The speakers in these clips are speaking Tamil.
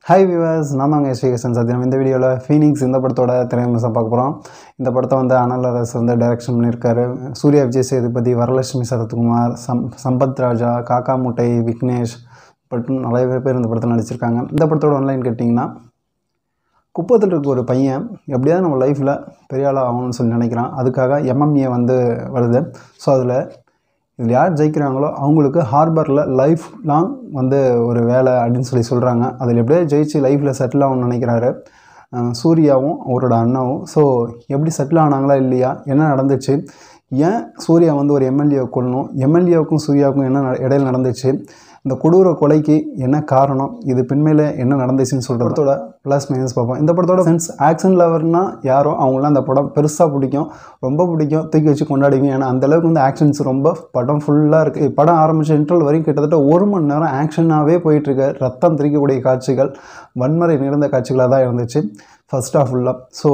ஹாய் வியூவர்ஸ், நான் தான் எஸ்விகேசன் சத்யம். இந்த வீடியோவில் ஃபீனிக்ஸ் இந்த படத்தோட திரையரங்கம் பார்க்க போகிறோம். இந்த படத்தை வந்து அனல் அரசு வந்து டைரக்ஷன் பண்ணியிருக்காரு. சூர்யா, விஜய் சேதுபதி, வரலட்சுமி சரத்குமார், சம்பத் ராஜா, காக்கா முட்டை, விக்னேஷ் பட்டு நிறைய பேர் இந்த படத்தில் நடிச்சிருக்காங்க. இந்த படத்தோட ஆன்லைன் கேட்டிங்கன்னா, குப்பத்தில் இருக்க ஒரு பையன் எப்படியாவது நம்ம லைஃப்பில் பெரிய ஆளாக ஆகணும்னு சொல்லி நினைக்கிறான். அதுக்காக எம்எம்ஏ வந்து வருது. ஸோ இதில் யார் ஜெயிக்கிறாங்களோ அவங்களுக்கு ஹார்பரில் லைஃப் லாங் வந்து ஒரு வேலை அப்படின்னு சொல்கிறாங்க. அதில் எப்படியோ ஜெயிச்சு லைஃப்பில் செட்டில் ஆகணும்னு நினைக்கிறாரு சூர்யாவும் அவரோட அண்ணாவும். ஸோ எப்படி செட்டில் ஆனாங்களா இல்லையா, என்ன நடந்துச்சு, ஏன் சூர்யா வந்து ஒரு எம்எல்ஏவை கொல்லணும், எம்எல்ஏவுக்கும் சூர்யாவுக்கும் என்ன இடையில் நடந்துச்சு, இந்த கொடூர கொலைக்கு என்ன காரணம், இது பின்மையில் என்ன நடந்துச்சுன்னு சொல்கிறதோட ப்ளஸ் மைனஸ் பார்ப்போம். இந்த படத்தோட சென்ஸ் ஆக்ஷன் லவர்னால் யாரோ அவங்களாம் அந்த படம் பெருசாக பிடிக்கும், ரொம்ப பிடிக்கும், தூக்கி வச்சு கொண்டாடுவீங்க. ஏன்னா அந்தளவுக்கு வந்து ஆக்ஷன்ஸ் ரொம்ப படம் ஃபுல்லாக இருக்குது. படம் ஆரம்பித்த இன்டர்வல் வரைக்கும் கிட்டத்தட்ட 1 மணி நேரம் ஆக்ஷனாகவே போயிட்டுருக்கு. ரத்தம் திரிக்கக்கூடிய காட்சிகள், வன்முறை நிறைந்த காட்சிகளாக தான் இருந்துச்சு ஃபர்ஸ்ட் ஆஃப் ஃபுல்லாக. ஸோ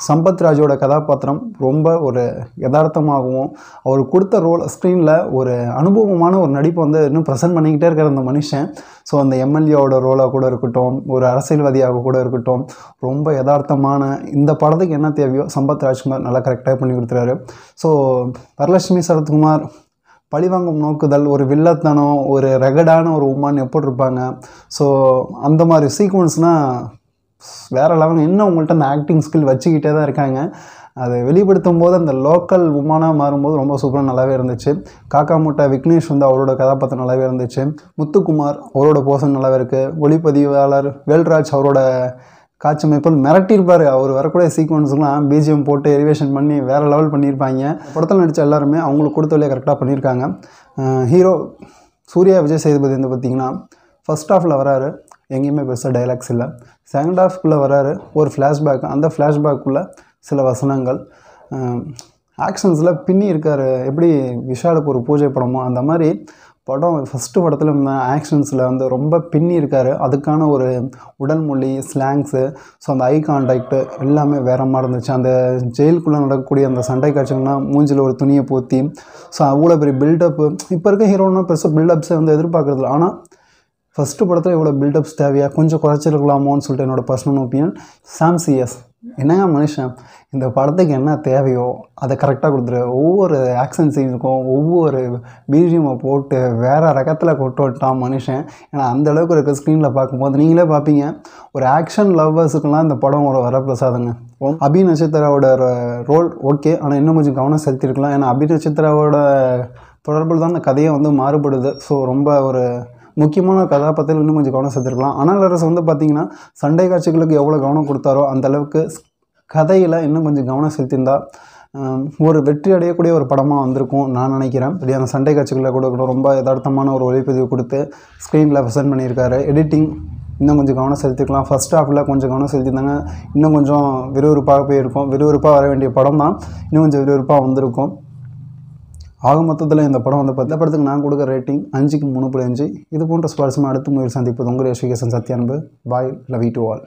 சம்பத் ராஜோட கதாபாத்திரம் ரொம்ப ஒரு யதார்த்தமாகவும், அவர் கொடுத்த ரோல் ஸ்க்ரீனில் ஒரு அனுபவமான ஒரு நடிப்பை வந்து இன்னும் ப்ரெசென்ட் பண்ணிக்கிட்டே இருக்கிற அந்த மனுஷன். ஸோ அந்த எம்எல்ஏவோட ரோலாக கூட இருக்கட்டும், ஒரு அரசியல்வாதியாக கூட இருக்கட்டும், ரொம்ப யதார்த்தமான இந்த படத்துக்கு என்ன தேவையோ சம்பத் ராஜ்குமார் நல்லா கரெக்டாக பண்ணி கொடுத்துறாரு. ஸோ வரலட்சுமி சரத்குமார் பழிவாங்கும் நோக்குதல், ஒரு வில்லத்தனம், ஒரு ரெகடான ஒரு உமான் எப்படி இருப்பாங்க. ஸோ அந்த மாதிரி சீக்வன்ஸ்னால் வேறு லெவல். இன்னும் உங்கள்கிட்ட அந்த ஆக்டிங் ஸ்கில் வச்சுக்கிட்டே தான் இருக்காங்க. அதை வெளிப்படுத்தும் போது அந்த லோக்கல் உமானாக மாறும்போது ரொம்ப சூப்பராக நல்லாவே இருந்துச்சு. காக்கா முட்டை விக்னேஷ் வந்து அவரோட கதாபாத்திரம் நல்லாவே இருந்துச்சு. முத்துக்குமார் அவரோட போர்ஷன் நல்லாவே இருக்குது. ஒளிப்பதிவாளர் வேல்ராஜ் அவரோட காட்சி அமைப்பில் மிரட்டியிருப்பார். அவர் வரக்கூடிய சீக்வன்ஸ்லாம் பிஜிஎம் போட்டு எலிவேஷன் பண்ணி வேறு லெவல் பண்ணியிருப்பாங்க. படத்தில் நடித்த எல்லாருமே அவங்களுக்கு கொடுத்த வழியாக கரெக்டாக பண்ணியிருக்காங்க. ஹீரோ சூர்யா, விஜய் சேதுபதி வந்து பார்த்திங்கன்னா ஃபர்ஸ்ட் ஹாஃபில் வராரு, எங்கேயுமே பெருசாக டைலாக்ஸ் இல்லை. செகண்ட் ஹாஃப்குள்ளே வராரு, ஒரு ஃப்ளாஷ்பேக், அந்த ஃப்ளாஷ்பேக்குள்ளே சில வசனங்கள், ஆக்ஷன்ஸில் பின்னி இருக்கார். எப்படி விஷாலுக்கு ஒரு பூஜை படமோ அந்த மாதிரி படம் ஃபஸ்ட்டு படத்தில் இருந்த ஆக்ஷன்ஸில் வந்து ரொம்ப பின்னி இருக்கார். அதுக்கான ஒரு உடல் மொழி, ஸ்லாங்ஸு, ஸோ அந்த ஐ கான்டாக்டு எல்லாமே வேறு மாதிரி இருந்துச்சு. அந்த ஜெயிலுக்குள்ளே நடக்கக்கூடிய அந்த சண்டை காட்சிகள்னால் மூஞ்சில் ஒரு துணியை போற்றி, ஸோ அவ்வளோ பெரிய பில்டப்பு. இப்போ இருக்க ஹீரோன்னா பெருசாக பில்டப்ஸை வந்து எதிர்பார்க்குறதில்ல. ஆனால் ஃபஸ்ட்டு படத்தில் இவ்வளோ பில்டப்ஸ் தேவையா, கொஞ்சம் குறைச்சிருக்கலாமோன்னு சொல்லிட்டு என்னோடய பர்சனல் ஒப்பீனியன். சாம் சிஎஸ் என்னங்க மனுஷன், இந்த படத்துக்கு என்ன தேவையோ அதை கரெக்டாக கொடுத்துரு. ஒவ்வொரு ஆக்ஷன் சீனுக்கும் ஒவ்வொரு பிஜிஎம்மை போட்டு வேறு ரகத்தில் கொண்டு விட்டான் மனுஷன். ஏன்னா அந்தளவுக்கு இருக்க ஸ்க்ரீனில் பார்க்கும்போது நீங்களே பார்ப்பீங்க, ஒரு ஆக்ஷன் லவ்வர்ஸுக்கெல்லாம் இந்த படம் ஒரு வரப்பிரசாதங்க. அபி நட்சத்திராவோட ரோல் ஓகே, ஆனால் இன்னும் கொஞ்சம் கவனம் செலுத்தியிருக்கலாம். ஏன்னா அபி நட்சத்திராவோட தொடர்பில் தான் இந்த கதையை வந்து மாறுபடுது. ஸோ ரொம்ப ஒரு முக்கியமான கதாபாத்திரம் இன்னும் கொஞ்சம் கவனம் செலுத்திருக்கலாம். அனல் அரசு வந்து பார்த்திங்கன்னா சண்டை காட்சிகளுக்கு எவ்வளோ கவனம் கொடுத்தாரோ அந்தளவுக்கு கதையில் இன்னும் கொஞ்சம் கவனம் செலுத்தியிருந்தா ஒரு வெற்றி அடையக்கூடிய ஒரு படமாக வந்திருக்கும் நான் நினைக்கிறேன். இப்படி அந்த சண்டை காட்சிகளில் கூட ரொம்ப யதார்த்தமான ஒரு ஒளிப்பதிவு கொடுத்து ஸ்க்ரீனில் ப்ரெசென்ட் பண்ணியிருக்காரு. எடிட்டிங் இன்னும் கொஞ்சம் கவனம் செலுத்திருக்கலாம். ஃபஸ்ட் ஹாஃபில் கொஞ்சம் கவனம் செலுத்தியிருந்தாங்க, இன்னும் கொஞ்சம் விறுவிறுப்பாக போயிருக்கும். விறுவிறுப்பாக வர வேண்டிய படம் தான் இன்னும் கொஞ்சம் விறுவிறுப்பாக வந்திருக்கும். ஆக மொத்தத்தில் இந்த படம் வந்து இந்த படத்துக்கு நான் கொடுக்குற ரேட்டிங் 5க்கு 3.5. இது போன்ற சுவாரஸ்யமாக அடுத்த முயற்சி சந்திப்பது உங்கள் எஸ்விகேசன் சத்யான்பு. பாய், லவ் யூ டு ஆல்.